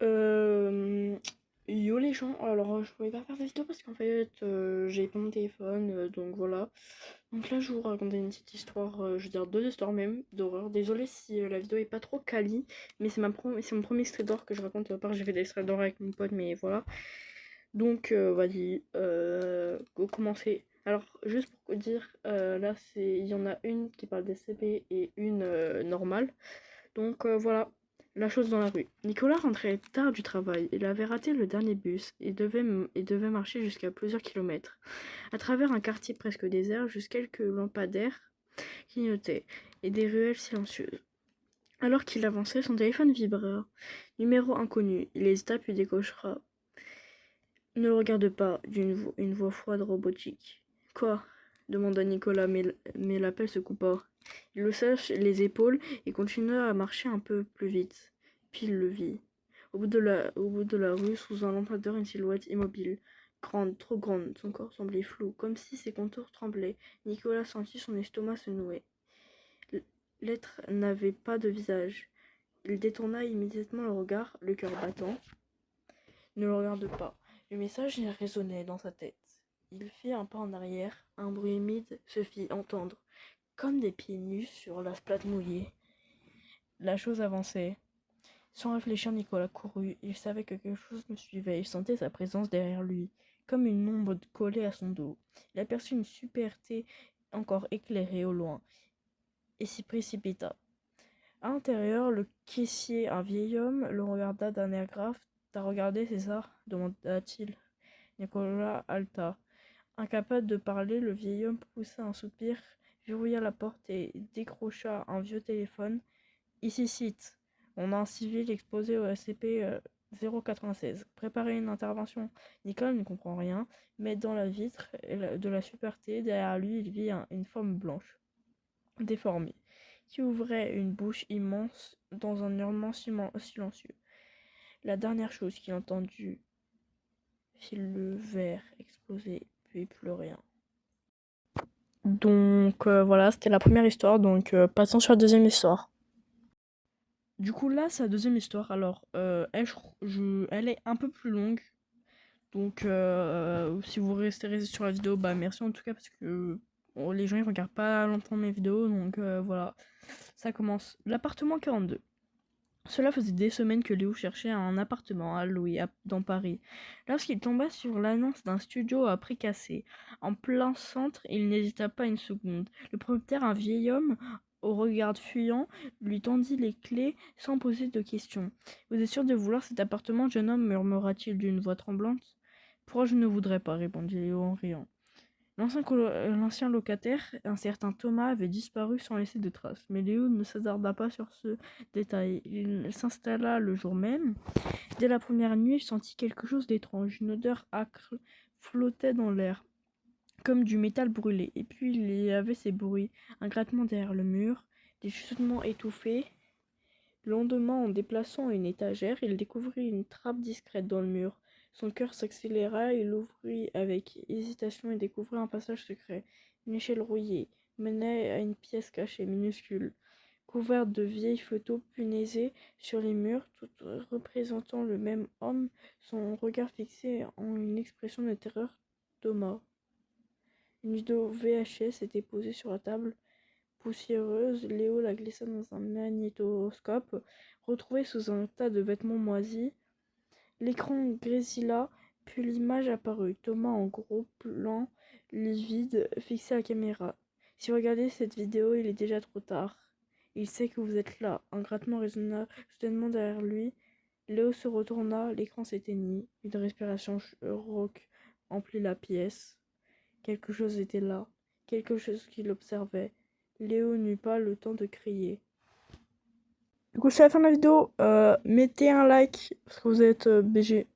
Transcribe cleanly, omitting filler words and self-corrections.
Euh, Yo les gens, alors je pouvais pas faire de vidéo parce qu'en fait j'ai pas mon téléphone, donc voilà. Donc là je vais vous raconter une petite histoire, je veux dire 2 histoires même d'horreur. Désolée si la vidéo est pas trop quali, mais c'est mon premier extrait d'horreur que je raconte. À part j'ai fait des extraits d'horreur avec mon pote, mais voilà. Donc vas-y, go commencer. Alors juste pour vous dire, là il y en a une qui parle des CP et une normale. Donc voilà, la chose dans la rue. Nicolas rentrait tard du travail. Il avait raté le dernier bus et devait marcher jusqu'à plusieurs kilomètres, à travers un quartier presque désert, jusqu'à quelques lampadaires clignotaient et des ruelles silencieuses. Alors qu'il avançait, son téléphone vibra. Numéro inconnu. Il hésita puis décochera. Ne le regarde pas, dit une voix froide robotique. Quoi demanda Nicolas, mais l'appel se coupa. Il le sèche les épaules et continua à marcher un peu plus vite. Puis il le vit. Au bout de la rue, sous un lampadaire, une silhouette immobile. Grande, trop grande, son corps semblait flou, comme si ses contours tremblaient. Nicolas sentit son estomac se nouer. L'être n'avait pas de visage. Il détourna immédiatement le regard, le cœur battant. Ne le regarde pas. Le message résonnait dans sa tête. Il fit un pas en arrière. Un bruit humide se fit entendre, comme des pieds nus sur la plate mouillée. La chose avançait. Sans réfléchir, Nicolas courut. Il savait que quelque chose le suivait. Il sentait sa présence derrière lui, comme une ombre collée à son dos. Il aperçut une superté encore éclairée au loin, et s'y précipita. À l'intérieur, le caissier, un vieil homme, le regarda d'un air grave. T'as regardé, c'est ça demanda-t-il. Nicolas halta. Incapable de parler, le vieil homme poussa un soupir, verrouilla la porte et décrocha un vieux téléphone. Ici cite. On a un civil exposé au SCP 096. Préparez une intervention. Nicolas ne comprend rien, mais dans la vitre de la superté, derrière lui, il vit une forme blanche, déformée, qui ouvrait une bouche immense dans un hurlement silencieux. La dernière chose qu'il entendit fit le verre exploser, puis plus rien. Donc voilà, c'était la première histoire, donc passons sur la deuxième histoire. Du coup là, c'est la deuxième histoire, alors elle est un peu plus longue, donc si vous restez sur la vidéo, bah merci en tout cas, parce que bon, les gens ils regardent pas longtemps mes vidéos, donc voilà. Ça commence. L'appartement 42. Cela faisait des semaines que Léo cherchait un appartement à louer dans Paris. Lorsqu'il tomba sur l'annonce d'un studio à prix cassé, en plein centre, il n'hésita pas une seconde. Le propriétaire, un vieil homme au regard fuyant, lui tendit les clés sans poser de questions. Vous êtes sûr de vouloir cet appartement, jeune homme murmura-t-il d'une voix tremblante. Pourquoi je ne voudrais pas répondit Léo en riant. L'ancien locataire, un certain Thomas, avait disparu sans laisser de traces, mais Léo ne s'hasarda pas sur ce détail. Il s'installa le jour même. Dès la première nuit, il sentit quelque chose d'étrange. Une odeur âcre flottait dans l'air, comme du métal brûlé. Et puis il y avait ces bruits, un grattement derrière le mur, des chuchotements étouffés. Le lendemain, en déplaçant une étagère, il découvrit une trappe discrète dans le mur. Son cœur s'accéléra, il l'ouvrit avec hésitation et découvrit un passage secret. Une échelle rouillée menait à une pièce cachée, minuscule, couverte de vieilles photos punaisées sur les murs, toutes représentant le même homme, son regard fixé en une expression de terreur. Thomas. Une vidéo VHS était posée sur la table poussiéreuse. Léo la glissa dans un magnétoscope, retrouvé sous un tas de vêtements moisis. L'écran grésilla, puis l'image apparut. Thomas en gros plan, livide, fixé à la caméra. Si vous regardez cette vidéo, il est déjà trop tard. Il sait que vous êtes là. Un grattement résonna soudainement derrière lui. Léo se retourna, l'écran s'éteignit. Une respiration rauque emplit la pièce. Quelque chose était là, quelque chose qui l'observait. Léo n'eut pas le temps de crier. Du coup, c'est la fin de la vidéo. Mettez un like parce que vous êtes BG.